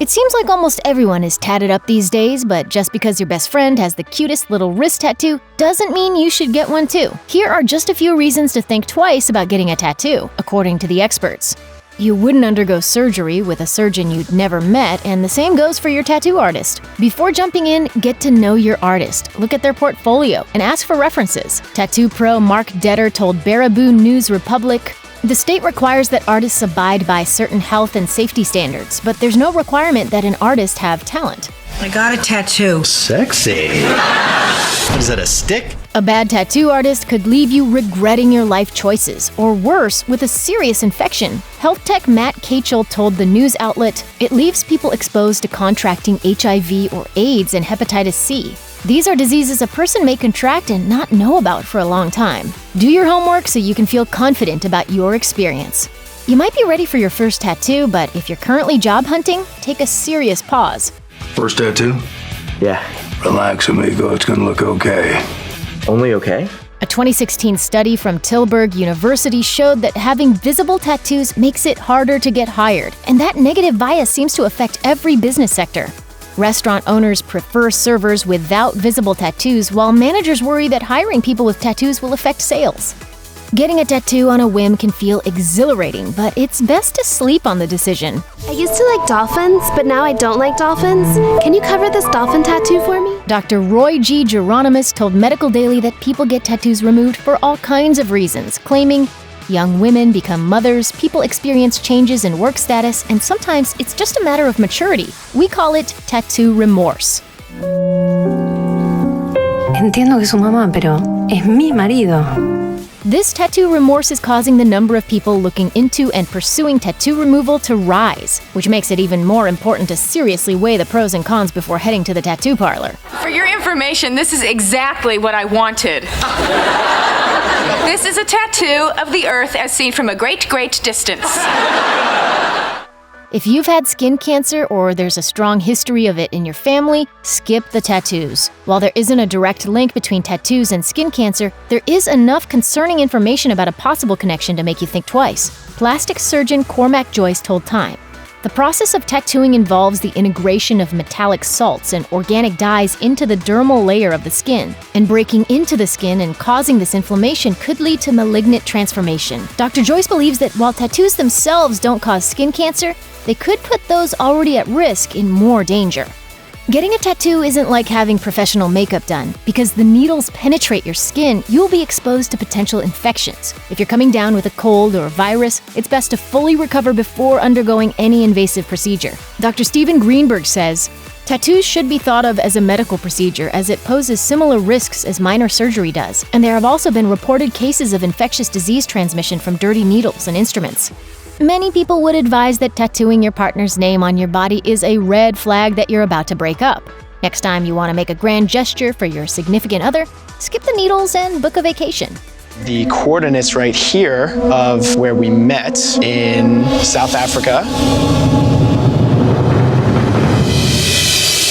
It seems like almost everyone is tatted up these days, but just because your best friend has the cutest little wrist tattoo doesn't mean you should get one too. Here are just a few reasons to think twice about getting a tattoo, according to the experts. You wouldn't undergo surgery with a surgeon you'd never met, and the same goes for your tattoo artist. Before jumping in, get to know your artist, look at their portfolio, and ask for references. Tattoo pro Mark Detter told Baraboo News Republic, "The state requires that artists abide by certain health and safety standards, but there's no requirement that an artist have talent." I got a tattoo. Sexy. What is that, a stick? A bad tattoo artist could leave you regretting your life choices, or worse, with a serious infection. Health tech Matt Kachel told the news outlet, "It leaves people exposed to contracting HIV or AIDS and hepatitis C. These are diseases a person may contract and not know about for a long time. Do your homework so you can feel confident about your experience." You might be ready for your first tattoo, but if you're currently job hunting, take a serious pause. First tattoo? Yeah. Relax, amigo. It's gonna look okay. Only okay? A 2016 study from Tilburg University showed that having visible tattoos makes it harder to get hired, and that negative bias seems to affect every business sector. Restaurant owners prefer servers without visible tattoos, while managers worry that hiring people with tattoos will affect sales. Getting a tattoo on a whim can feel exhilarating, but it's best to sleep on the decision. I used to like dolphins, but now I don't like dolphins. Can you cover this dolphin tattoo for me? Dr. Roy G. Geronimus told Medical Daily that people get tattoos removed for all kinds of reasons, claiming young women become mothers, people experience changes in work status, and sometimes it's just a matter of maturity. We call it tattoo remorse. Entiendo que es su mamá, pero es mi marido. This tattoo remorse is causing the number of people looking into and pursuing tattoo removal to rise, which makes it even more important to seriously weigh the pros and cons before heading to the tattoo parlor. For your information, this is exactly what I wanted. This is a tattoo of the Earth as seen from a great, great distance. If you've had skin cancer or there's a strong history of it in your family, skip the tattoos. While there isn't a direct link between tattoos and skin cancer, there is enough concerning information about a possible connection to make you think twice. Plastic surgeon Cormac Joyce told Time, "The process of tattooing involves the integration of metallic salts and organic dyes into the dermal layer of the skin, and breaking into the skin and causing this inflammation could lead to malignant transformation." Dr. Joyce believes that while tattoos themselves don't cause skin cancer, they could put those already at risk in more danger. Getting a tattoo isn't like having professional makeup done. Because the needles penetrate your skin, you'll be exposed to potential infections. If you're coming down with a cold or a virus, it's best to fully recover before undergoing any invasive procedure. Dr. Stephen Greenberg says, "Tattoos should be thought of as a medical procedure as it poses similar risks as minor surgery does, and there have also been reported cases of infectious disease transmission from dirty needles and instruments." Many people would advise that tattooing your partner's name on your body is a red flag that you're about to break up. Next time you want to make a grand gesture for your significant other, skip the needles and book a vacation. The coordinates right here of where we met in South Africa.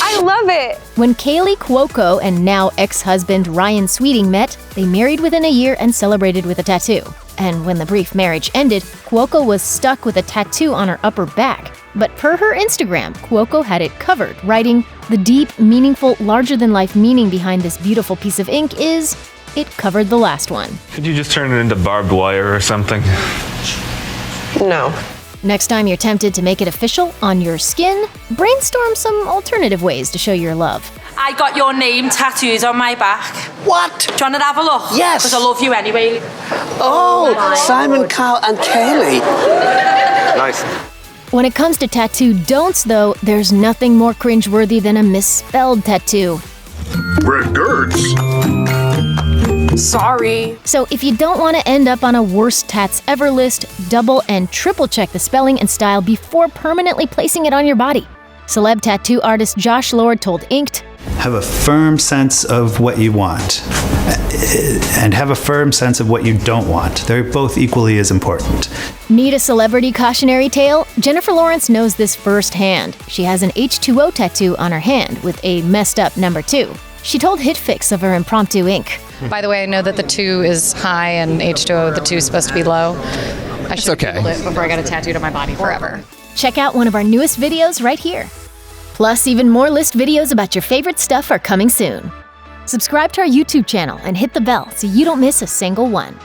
I love it! When Kaylee Cuoco and now ex-husband Ryan Sweeting met, they married within a year and celebrated with a tattoo. And when the brief marriage ended, Cuoco was stuck with a tattoo on her upper back. But per her Instagram, Cuoco had it covered, writing, "The deep, meaningful, larger-than-life meaning behind this beautiful piece of ink is, it covered the last one." Could you just turn it into barbed wire or something? No. Next time you're tempted to make it official on your skin, brainstorm some alternative ways to show your love. I got your name tattooed on my back. What? Do you want to have a look? Yes. Because I love you anyway. Oh, Simon, Carl, and Kaylee. Nice. When it comes to tattoo don'ts, though, there's nothing more cringeworthy than a misspelled tattoo. Records. Sorry. So if you don't want to end up on a worst tats ever list, double and triple check the spelling and style before permanently placing it on your body. Celeb tattoo artist Josh Lord told Inked, "Have a firm sense of what you want, and have a firm sense of what you don't want. They're both equally as important." Need a celebrity cautionary tale? Jennifer Lawrence knows this firsthand. She has an H2O tattoo on her hand with a messed up number 2. She told HitFix of her impromptu ink. By the way, I know that the 2 is high and H2O, the 2 is supposed to be low. I should have Googled it before I got it tattooed on my body forever. Check out one of our newest videos right here. Plus, even more list videos about your favorite stuff are coming soon. Subscribe to our YouTube channel and hit the bell so you don't miss a single one.